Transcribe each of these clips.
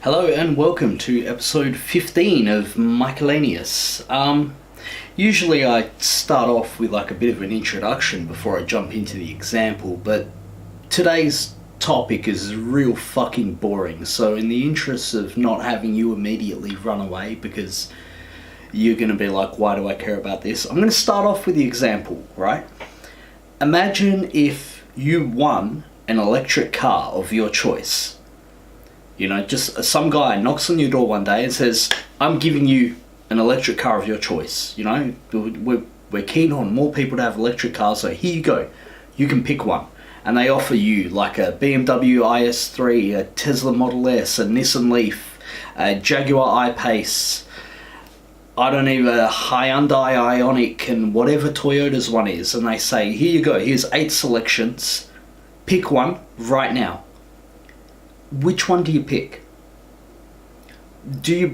Hello and welcome to episode 15 of Michaelanius. Usually I start off with like a bit of an introduction before I jump into the example, but today's topic is real fucking boring, so in the interest of not having you immediately run away because you're going to be like, why do I care about this? I'm going to start off with the example, right? Imagine if you won an electric car of your choice. You know, just some guy knocks on your door one day and says, I'm giving you an electric car of your choice. You know, we're keen on more people to have electric cars, so here you go. You can pick one. And they offer you like a BMW IS3, a Tesla Model S, a Nissan Leaf, a Jaguar I-Pace, a Hyundai Ioniq, and whatever Toyota's one is. And they say, here you go, here's 8 selections. Pick one right now. Which one do you pick? Do you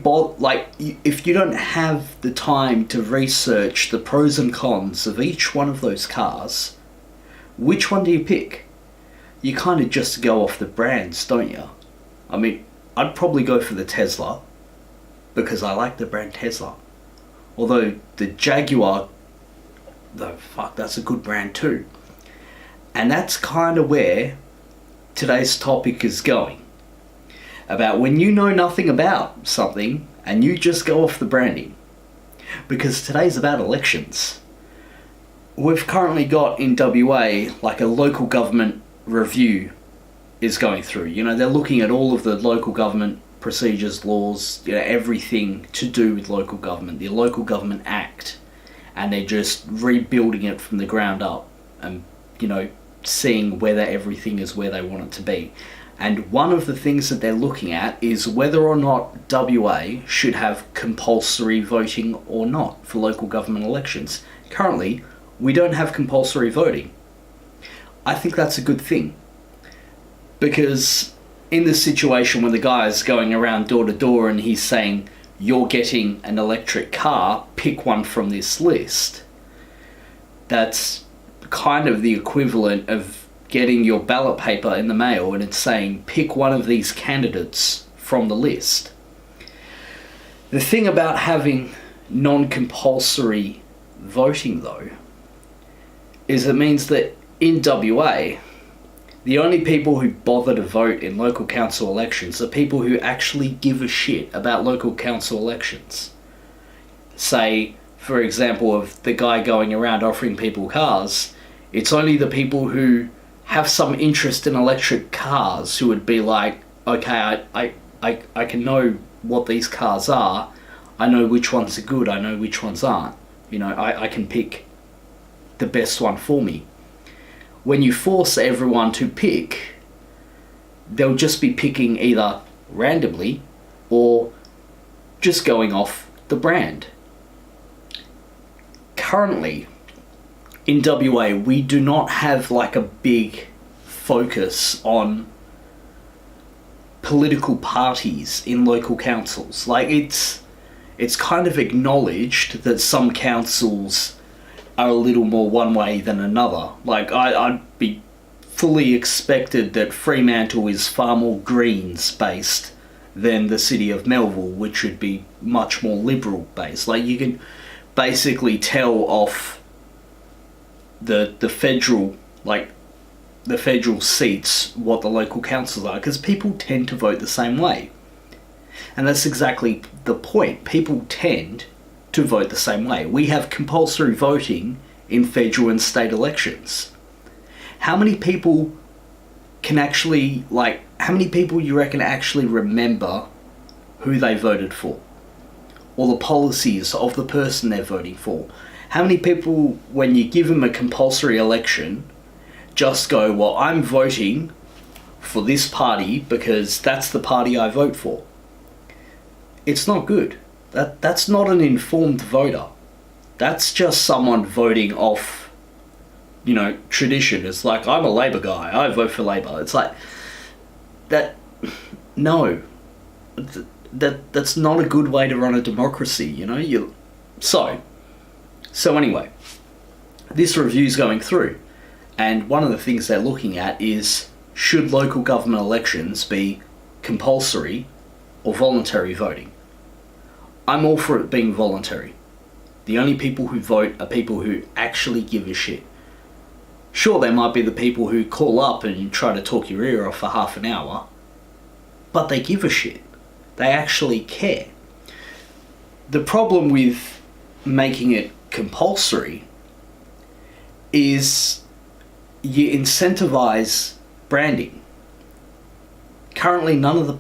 if you don't have the time to research the pros and cons of each one of those cars, which one do you pick? You kind of just go off the brands, don't you? I mean, I'd probably go for the Tesla because I like the brand Tesla. Although the Jaguar, that's a good brand too. And that's kind of where today's topic is going. About when you know nothing about something and you just go off the branding. Because today's about elections. We've currently got in WA like a local government review is going through. You know, they're looking at all of the local government procedures, laws, you know, everything to do with local government, the Local Government Act, and they're just rebuilding it from the ground up and, you know, seeing whether everything is where they want it to be. And one of the things that they're looking at is whether or not WA should have compulsory voting or not for local government elections. Currently, we don't have compulsory voting. I think that's a good thing. Because in this situation where the guy is going around door to door and he's saying, you're getting an electric car, pick one from this list. That's kind of the equivalent of getting your ballot paper in the mail and it's saying, pick one of these candidates from the list. The thing about having non-compulsory voting, though, is it means that in WA, the only people who bother to vote in local council elections are people who actually give a shit about local council elections. Say, for example, of the guy going around offering people cars, it's only the people who have some interest in electric cars who would be like, okay, I can know what these cars are, I know which ones are good, I know which ones aren't. You know, I can pick the best one for me. When you force everyone to pick, they'll just be picking either randomly or just going off the brand. Currently, in WA, we do not have like a big focus on political parties in local councils. Like it's kind of acknowledged that some councils are a little more one way than another. Like I'd be fully expected that Fremantle is far more Greens based than the city of Melville, which would be much more Liberal based. Like you can basically tell off the federal seats what the local councils are, because people tend to vote the same way. And that's exactly the point. People tend to vote the same way. We have compulsory voting in federal and state elections. How many people you reckon actually remember who they voted for? Or the policies of the person they're voting for? How many people, when you give them a compulsory election, just go, well, I'm voting for this party because that's the party I vote for? It's not good. That's not an informed voter. That's just someone voting off, you know, tradition. It's like, I'm a Labour guy, I vote for Labour. It's like, no. That's not a good way to run a democracy, you know? So anyway, this review's going through, and one of the things they're looking at is, should local government elections be compulsory or voluntary voting. I'm all for it being voluntary. The only people who vote are people who actually give a shit. Sure, there might be the people who call up and try to talk your ear off for half an hour, but they give a shit. They actually care. The problem with making it compulsory is you incentivize branding. Currently, none of the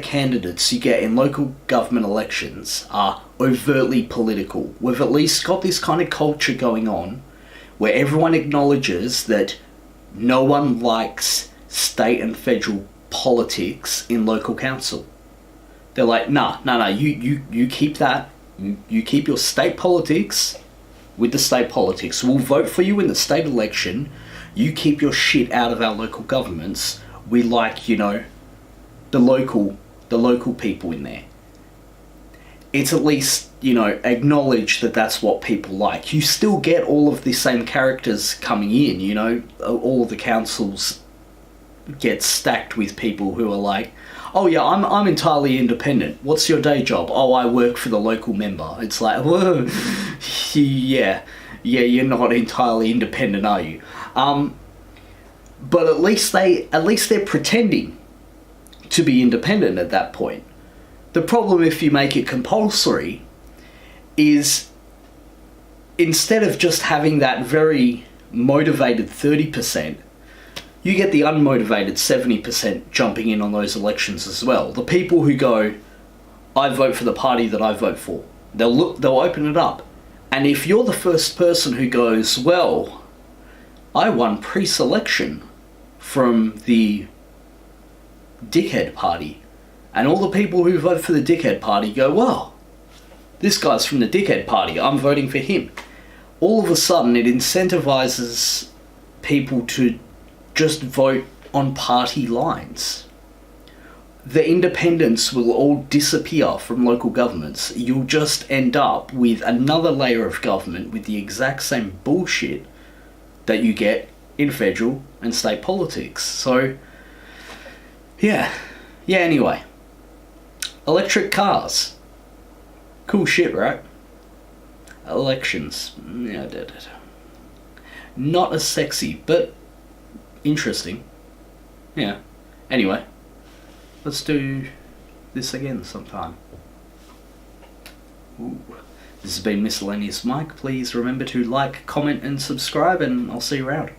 candidates you get in local government elections are overtly political. We've at least got this kind of culture going on where everyone acknowledges that no one likes state and federal politics in local council. They're like, nah, you keep that. You keep your state politics with the state politics. We'll vote for you in the state election. You keep your shit out of our local governments. We like, the local people in there. It's at least, acknowledge that that's what people like. You still get all of the same characters coming in, all of the councils get stacked with people who are like, oh yeah, I'm entirely independent. What's your day job? Oh, I work for the local member. It's like, whoa, yeah, you're not entirely independent, are you? But at least they're pretending to be independent at that point. The problem if you make it compulsory is instead of just having that very motivated 30%, you get the unmotivated 70% jumping in on those elections as well. The people who go, I vote for the party that I vote for. They'll open it up. And if you're the first person who goes, well, I won pre-selection from the dickhead party, and all the people who vote for the dickhead party go, well, this guy's from the dickhead party, I'm voting for him. All of a sudden it incentivizes people to just vote on party lines. The independents will all disappear from local governments. You'll just end up with another layer of government with the exact same bullshit that you get in federal and state politics. So, yeah, anyway. Electric cars. Cool shit, right? Elections. Yeah, not as sexy, but interesting. Yeah. Anyway, let's do this again sometime. Ooh. This has been Miscellaneous Mike. Please remember to like, comment, and subscribe, and I'll see you around.